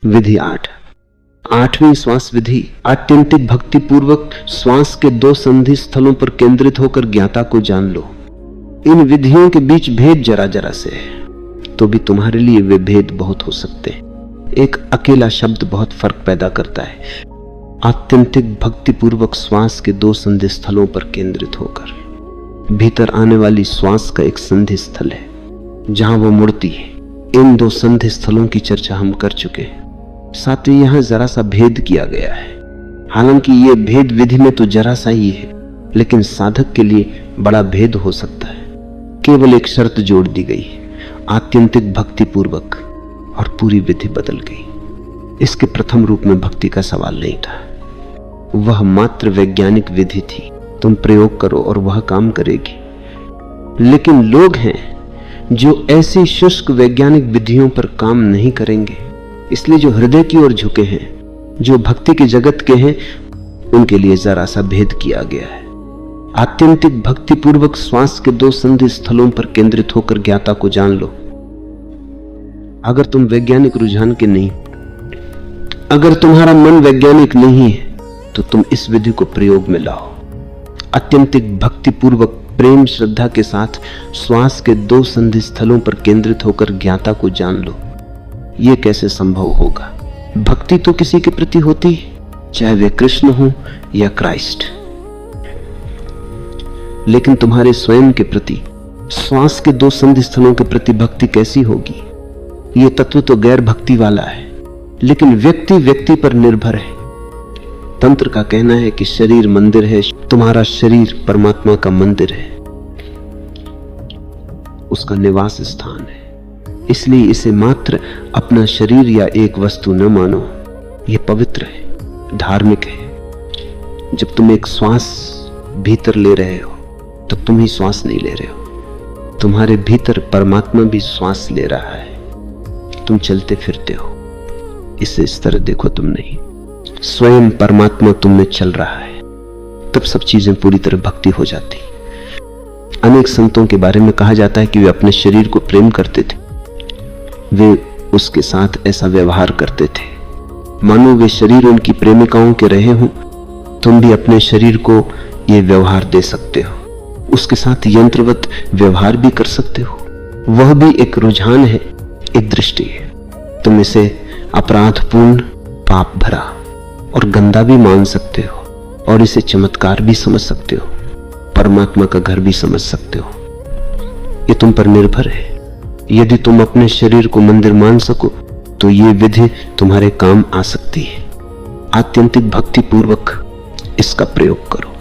विधि 8वीं श्वास विधि। आत्यंतिक भक्ति पूर्वक श्वास के 2 संधि स्थलों पर केंद्रित होकर ज्ञाता को जान लो। इन विधियों के बीच भेद जरा जरा से है, तो भी तुम्हारे लिए वे भेद बहुत हो सकते हैं। एक अकेला शब्द बहुत फर्क पैदा करता है। आत्यंतिक भक्ति पूर्वक श्वास के 2 संधि स्थलों पर केंद्रित होकर भीतर आने वाली श्वास का एक संधि स्थल है जहां वो मुड़ती है। इन 2 संधि स्थलों की चर्चा हम कर चुके हैं। साथ ही यहां जरा सा भेद किया गया है। हालांकि ये भेद विधि में तो जरा सा ही है, लेकिन साधक के लिए बड़ा भेद हो सकता है। केवल एक शर्त जोड़ दी गई है, आत्यंतिक भक्ति पूर्वक, और पूरी विधि बदल गई। इसके प्रथम रूप में भक्ति का सवाल नहीं था, वह मात्र वैज्ञानिक विधि थी। तुम प्रयोग करो और वह काम करेगी। लेकिन लोग हैं जो ऐसी शुष्क वैज्ञानिक विधियों पर काम नहीं करेंगे, इसलिए जो हृदय की ओर झुके हैं, जो भक्ति के जगत के हैं, उनके लिए जरा सा भेद किया गया है। आत्यंतिक भक्ति पूर्वक श्वास के 2 संधि स्थलों पर केंद्रित होकर ज्ञाता को जान लो। अगर तुम वैज्ञानिक रुझान के नहीं, अगर तुम्हारा मन वैज्ञानिक नहीं है, तो तुम इस विधि को प्रयोग में लाओ। आत्यंतिक भक्ति पूर्वक प्रेम श्रद्धा के साथ श्वास के 2 संधि स्थलों पर केंद्रित होकर ज्ञाता को जान लो। यह कैसे संभव होगा? भक्ति तो किसी के प्रति होती है, चाहे वे कृष्ण हो या क्राइस्ट, लेकिन तुम्हारे स्वयं के प्रति, श्वास के 2 संधि स्थलों के प्रति भक्ति कैसी होगी? यह तत्व तो गैर भक्ति वाला है, लेकिन व्यक्ति व्यक्ति पर निर्भर है। तंत्र का कहना है कि शरीर मंदिर है, तुम्हारा शरीर परमात्मा का मंदिर है, उसका निवास स्थान है। इसलिए इसे मात्र अपना शरीर या एक वस्तु न मानो। यह पवित्र है, धार्मिक है। जब तुम एक श्वास भीतर ले रहे हो, तब तुम ही श्वास नहीं ले रहे हो, तुम्हारे भीतर परमात्मा भी श्वास ले रहा है। तुम चलते फिरते हो, इसे इस तरह देखो, तुम नहीं, स्वयं परमात्मा तुम में चल रहा है। तब सब चीजें पूरी तरह भक्ति हो जाती। अनेक संतों के बारे में कहा जाता है कि वे अपने शरीर को प्रेम करते थे, वे उसके साथ ऐसा व्यवहार करते थे मानो वे शरीर उनकी प्रेमिकाओं के रहे हों। तुम भी अपने शरीर को ये व्यवहार दे सकते हो, उसके साथ यंत्रवत व्यवहार भी कर सकते हो। वह भी एक रुझान है, एक दृष्टि है। तुम इसे अपराधपूर्ण, पाप भरा और गंदा भी मान सकते हो, और इसे चमत्कार भी समझ सकते हो, परमात्मा का घर भी समझ सकते हो। ये तुम पर निर्भर है। यदि तुम अपने शरीर को मंदिर मान सको, तो ये विधि तुम्हारे काम आ सकती है। आत्यंतिक भक्ति पूर्वक इसका प्रयोग करो।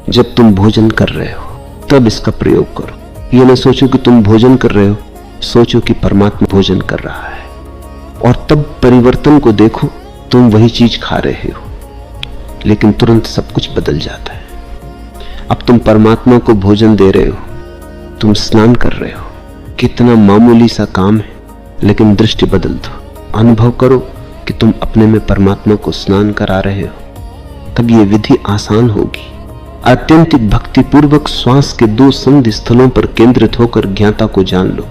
जब तुम भोजन कर रहे हो, तब इसका प्रयोग करो। ये न सोचो कि तुम भोजन कर रहे हो, सोचो कि परमात्मा भोजन कर रहा है, और तब परिवर्तन को देखो। तुम वही चीज खा रहे हो, लेकिन तुरंत सब कुछ बदल जाता है। अब तुम परमात्मा को भोजन दे रहे हो, तुम स्नान कर रहे हो। कितना मामूली सा काम है, लेकिन दृष्टि बदल दो। अनुभव करो कि तुम अपने में परमात्मा को स्नान करा रहे हो। तब ये विधि आसान होगी। आत्यंतिक भक्ति पूर्वक श्वास के 2 संधि स्थलों पर केंद्रित होकर ज्ञाता को जान लो।